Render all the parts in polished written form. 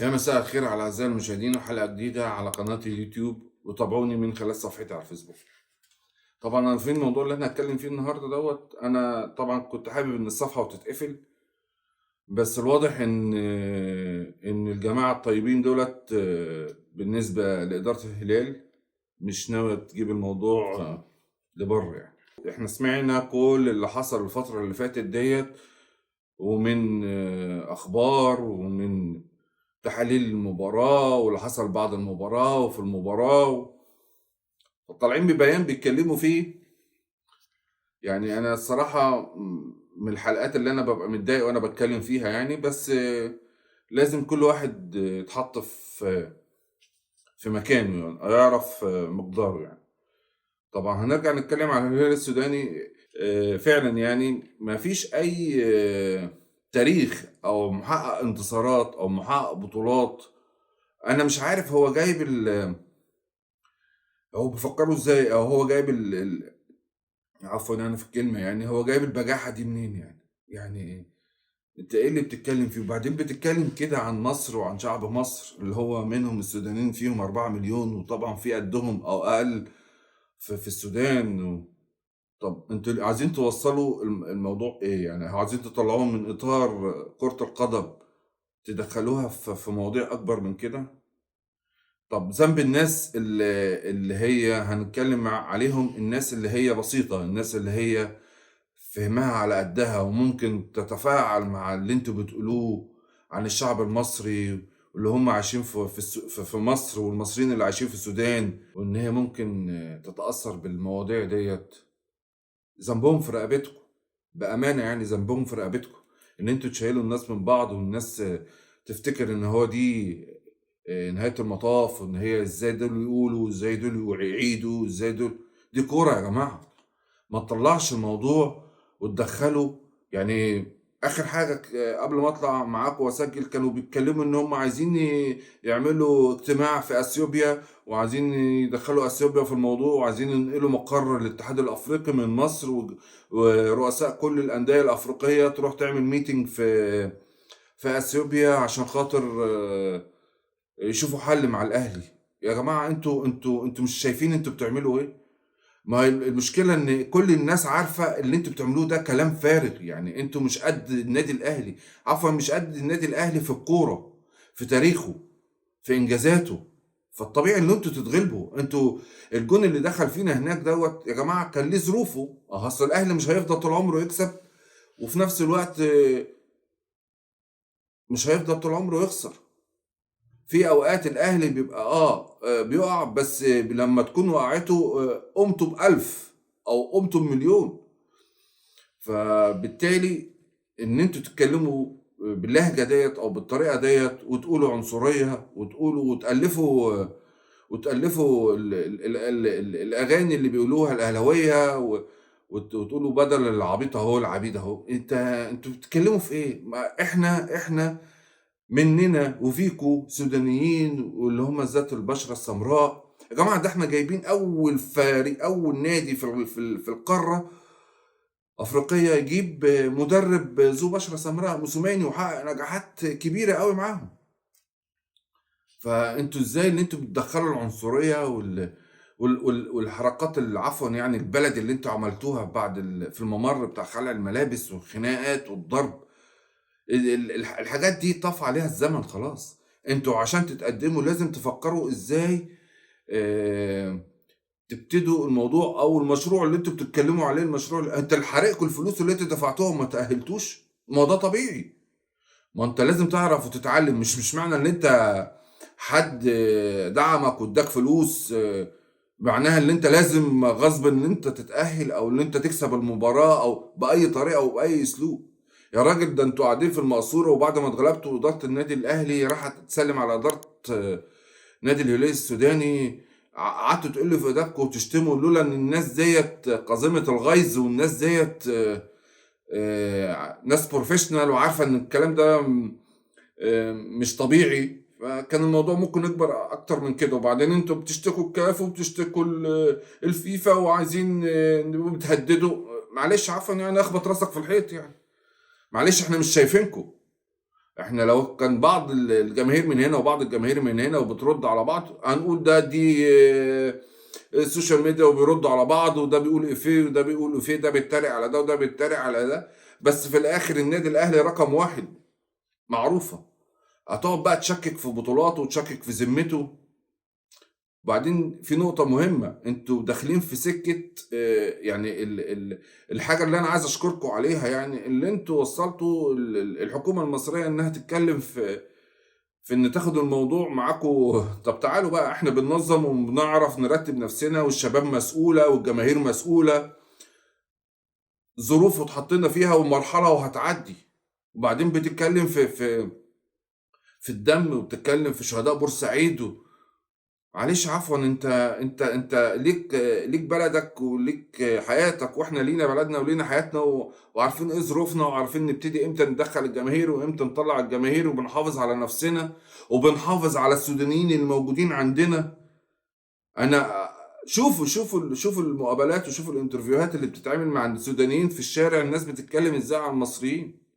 يا مساء الخير على أعزائي المشاهدين وحلقة جديدة على قناة اليوتيوب، وتابعوني من خلال صفحتي على الفيسبوك. طبعا عارفين الموضوع اللي احنا هنتكلم فيه النهارده انا طبعا كنت حابب ان الصفحة وتتقفل، بس الواضح ان الجماعة الطيبين دولت بالنسبة لإدارة الهلال مش ناوية تجيب الموضوع لبره. يعني احنا سمعنا كل اللي حصل الفترة اللي فاتت ديت، ومن أخبار ومن تحاليل المباراة واللي حصل بعد المباراة وفي المباراة، طالعين ببيان بيتكلموا فيه. يعني أنا الصراحة من الحلقات اللي أنا ببقى متضايق وأنا بتكلم فيها، يعني بس لازم كل واحد يتحط في مكانه، يعني أو يعرف مقداره. يعني طبعا هنرجع نتكلم عن الهلال السوداني. فعلا يعني ما فيش أي تاريخ أو محقق انتصارات أو محقق بطولات. أنا مش عارف هو جايب هو بيفكّروا إزاي، أو هو جايب عفوًا أنا في الكلمة، يعني هو جايب البجاحة دي منين يعني؟ يعني أنت إيه اللي بتتكلّم فيه؟ وبعدين بتتكلّم كده عن مصر وعن شعب مصر اللي هو منهم السودانيين فيهم 4.000.000، وطبعًا في قدّهم أو أقل في السودان طَب أنتم عايزين توصّلوا الموضوع إيه؟ يعني عايزين تطلّعوهم من إطار كرة القدم تدخّلوها في مواضيع أكبر من كده؟ طب ذنب الناس اللي هي هنتكلم عليهم، الناس اللي هي بسيطة، الناس اللي هي فهمها على قدها وممكن تتفاعل مع اللي انتوا بتقولوه عن الشعب المصري، واللي هم عايشين في مصر، والمصريين اللي عايشين في السودان، وان هي ممكن تتأثر بالمواضيع ديت. ذنبهم في رقبتكم، بأمانة يعني ذنبهم في رقبتكم، ان انتوا تشيلوا الناس من بعض، والناس تفتكر ان هو دي نهاية المطاف، وإن هي إزاي دول يقولوا، إزاي دول يعيدوا، إزاي دول. دي كورة يا جماعة، ما تطلعش الموضوع وتدخله. يعني آخر حاجة قبل ما أطلع معاكم وأسجل كانوا بيتكلموا إن هم عايزين يعملوا اجتماع في أثيوبيا، وعايزين يدخلوا أثيوبيا في الموضوع، وعايزين ينقلوا مقر الاتحاد الأفريقي من مصر، ورؤساء كل الأندية الأفريقية تروح تعمل ميتنج في أثيوبيا عشان خاطر يشوفوا حل مع الاهلي. يا جماعه انتوا مش شايفين انتوا بتعملوا ايه؟ ما هي المشكله ان كل الناس عارفه اللي انتوا بتعملوه ده كلام فارغ. يعني انتوا مش قد النادي الاهلي، عفوا مش قد النادي الاهلي في الكوره، في تاريخه، في انجازاته. فالطبيعي ان انتوا تتغلبوا. انتوا الجون اللي دخل فينا هناك دوت يا جماعه كان ليه ظروفه. اصل الاهلي مش هيفضل طول عمره يكسب، وفي نفس الوقت مش هيفضل طول عمره يخسر. في اوقات الاهلي بيبقى بيقع، بس لما تكون وقعته قمته ب1000 او قمته ب1,000,000. فبالتالي ان انتوا تتكلموا باللهجه ديت او بالطريقه ديت، وتقولوا عنصريه، وتقولوا وتألفوا الاغاني اللي بيقولوها الاهلاويه، وتقولوا بدل العبيط اهو العبيد اهو. انتوا بتتكلموا في ايه؟ ما احنا مننا وفيكو سودانيين، واللي هم ذات البشرة السمراء. يا جماعة ده احنا جايبين أول فريق، أول نادي في القارة أفريقية يجيب مدرب ذو بشرة سمراء، موسوماني، وحقق نجاحات كبيرة قوي معاهم. فانتوا ازاي اللي انتوا بتدخلوا العنصرية والحركات اللي عفوا يعني البلد اللي انتوا عملتوها بعد في الممر بتاع خلع الملابس والخناقات والضرب. الحاجات دي طاف عليها الزمن خلاص. انتوا عشان تتقدموا لازم تفكروا ازاي آه، تبتدوا الموضوع او المشروع اللي انتوا بتتكلموا عليه. المشروع انت الحريقكم الفلوس اللي انتوا دفعتوها وما تأهلتوش، ما ده طبيعي. ما انت لازم تعرف وتتعلم. مش معنى ان انت حد دعمك واداك فلوس معناها ان انت لازم غصب ان انت تتأهل، او ان انت تكسب المباراة او بأي طريقة او بأي اسلوب. يا راجل ده انتوا قاعدين في المقصورة، وبعد ما اتغلبتوا إدارة النادي الأهلي راحت تسلم على إدارة نادي الهلال السوداني، قعدتوا تقولوا في إيدك وتشتموا، لولا إن الناس ديت قازمة الغيظ، والناس ديت ناس بروفيشنال وعارفة إن الكلام ده مش طبيعي، فكان الموضوع ممكن يكبر اكتر من كده. وبعدين انتوا بتشتكوا الكاف وبتشتكوا الفيفا، وعايزين بتهددوا. معلش عفوا يعني اخبط راسك في الحيط يعني. معلش احنا مش شايفينكم. إحنا لو كان بعض الجماهير من هنا وبعض الجماهير من هنا وبترد على بعض، هنقول دي السوشيال ميديا وبيردوا على بعض، وده بيقول إفيه وده بيقول إفيه، ده بيتريق على ده وده بيتريق على ده. بس في الآخر النادي الأهلي رقم واحد، معروفة. هتقعد بقى تشكك في بطولاته وتشكك في ذمته. وبعدين في نقطة مهمة، انتوا داخلين في سكة يعني الحاجة اللي انا عايز اشكركم عليها، يعني اللي انتوا وصلتوا الحكومة المصرية انها تتكلم في ان تاخد الموضوع معاكم. طب تعالوا بقى، احنا بننظم وبنعرف نرتب نفسنا، والشباب مسؤولة والجماهير مسؤولة. ظروف اتحطينا فيها ومرحلة وهتعدي. وبعدين بتتكلم في الدم، وبتتكلم في شهداء بورسعيد معلش عفوا، انت ليك بلدك وليك حياتك، واحنا لينا بلدنا ولينا حياتنا، وعارفين ايه ظروفنا، وعارفين نبتدي امتى ندخل الجماهير وامتى نطلع الجماهير، وبنحافظ على نفسنا وبنحافظ على السودانيين الموجودين عندنا. انا شوفوا المقابلات وشوفوا الانترفيوهات اللي بتتعمل مع السودانيين في الشارع، الناس بتتكلم ازاي عن المصريين.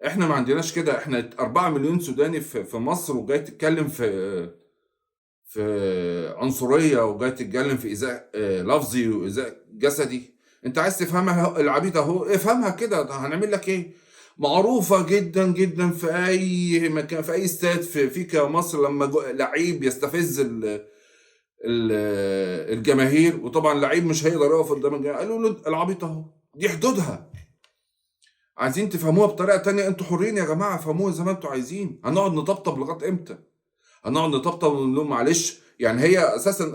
احنا ما عندناش كده، احنا 4 مليون سوداني في مصر، وجاي تتكلم في عنصرية، وجاي تتكلم في إيذاء لفظي وإيذاء جسدي. أنت عايز تفهمها العبيط أهو، افهمها كده، هنعمل لك إيه؟ معروفة جدا جدا في أي مكان، في أي استاد في كمصر، لما لعيب يستفز الجماهير، وطبعا لعيب مش هيقدر يقف قدام الجماهير، قالوا له العبيط أهو. دي حدودها. عايزين تفهموها بطريقة تانية، انتوا حرين يا جماعة، فهموها زي ما انتوا عايزين. هنقعد نطبطب لغاية امتى؟ هنقعد نطبطب ونقول لهم معلش؟ يعني هي اساسا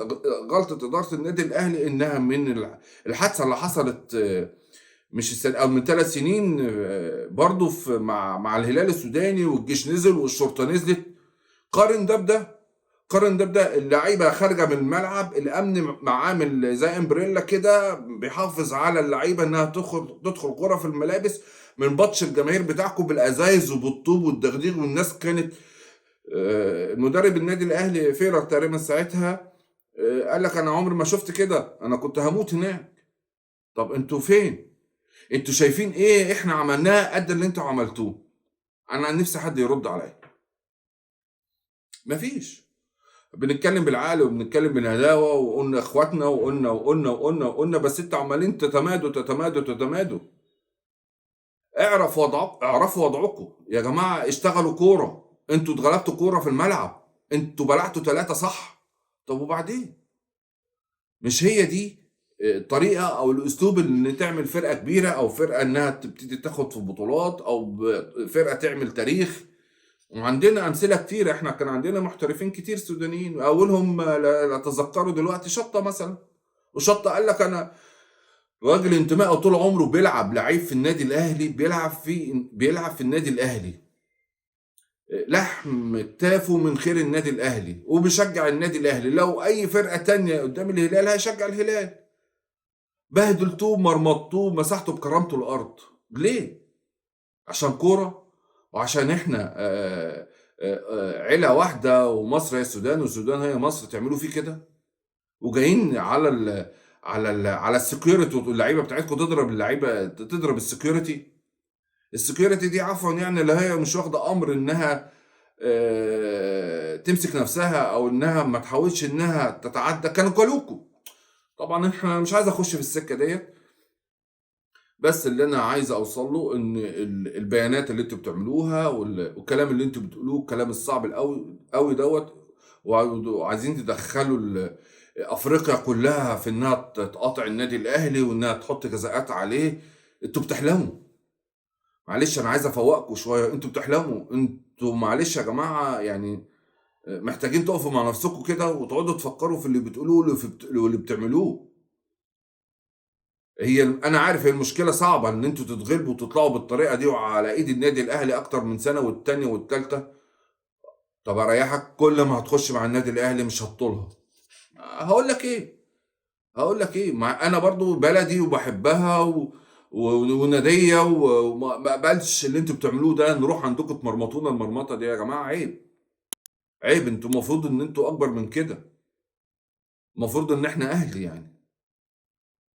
غلطه اداره النادي الاهلي انها من الحادثه اللي حصلت مش السنه او من 3 سنين، برضو مع الهلال السوداني، والجيش نزل والشرطه نزلت. قارن ده بده، قارن ده بده. اللعيبه خارجه من الملعب، الامن عامل زي امبريلا كده بيحافظ على اللعيبه انها تدخل غرف الملابس من بطش الجماهير بتاعكم بالازايز وبالطوب والدغديغ. والناس كانت المدرب النادي الاهلي فيرر تقريبا ساعتها قال لك انا عمري ما شفت كده، انا كنت هموت هناك. طب انتوا فين؟ انتوا شايفين ايه احنا عملناه قد اللي انتوا عملتوه؟ انا عن نفسي حد يرد عليا. مفيش. بنتكلم بالعقل وبنتكلم بالهداوه، وقلنا اخواتنا، وقلنا، بس انتوا عمالين تتمادوا. اعرفوا وضعكم يا جماعه، اشتغلوا كوره. انتوا اتغلبتوا كوره في الملعب، انتوا بلعتوا 3 صح. طب وبعدين؟ مش هي دي الطريقة أو الأسلوب اللي تعمل فرقة كبيرة، أو فرقة إنها تبتدي تاخد في بطولات، أو فرقة تعمل تاريخ. وعندنا أمثلة كتير، إحنا كان عندنا محترفين كتير سودانيين، أولهم لا أتذكره دلوقتي شطة مثلا. وشطة قال لك أنا راجل انتمائه طول عمره بيلعب لعيب في النادي الأهلي، بيلعب في النادي الأهلي، لحم كتافه من خير النادي الأهلي، وبيشجع النادي الأهلي. لو أي فرقة تانية قدام الهلال هيشجع الهلال. بهدلتوه، مرمطوه، مسحته بكرامته الارض. ليه؟ عشان كوره؟ وعشان احنا عيله واحده، ومصر هي السودان والسودان هي مصر، تعملوا فيه كده؟ وجايين على السكيورتي واللعيبه بتاعتكم، تضرب اللعيبه، تضرب السكيورتي دي عفوا، يعني اللي هي مش واخده امر انها تمسك نفسها، او انها ما تحاولش انها تتعدى، كانوا قالوكوا. طبعا احنا مش عايز اخش في السكه ديت، بس اللي انا عايز اوصل له ان البيانات اللي انتوا بتعملوها والكلام اللي انتوا بتقولوه، الكلام الصعب القوي قوي دوت، وعايزين تدخلوا افريقيا كلها في انها تقاطع النادي الاهلي، وانها تحط جزاءات عليه. انتوا بتحلموا. معلش انا عايز افوقكم شويه، انتوا بتحلموا. انتوا معلش يا جماعه، يعني محتاجين تقفوا مع نفسكم كده، وتقعدوا تفكروا في اللي بتقولوه واللي بتعملوه. انا عارف هي المشكله صعبه ان انتوا تتغلبوا وتطلعوا بالطريقه دي، وعلى ايد النادي الاهلي اكتر من سنه، والتانيه والتالته. طب اريحك، كل ما هتخش مع النادي الاهلي مش هتطولها. هقول لك ايه؟ مع انا برضو بلدي وبحبها وناديه، وما بقبلش اللي انتوا بتعملوه ده، نروح عندكم تمرمطونا المرمطه دي. يا جماعه عيب. عيب، انتوا المفروض ان انتوا اكبر من كده. المفروض ان احنا اهل يعني.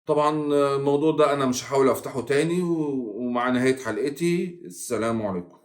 طبعا الموضوع ده انا مش هحاول افتحه تاني، ومع نهايه حلقتي، السلام عليكم.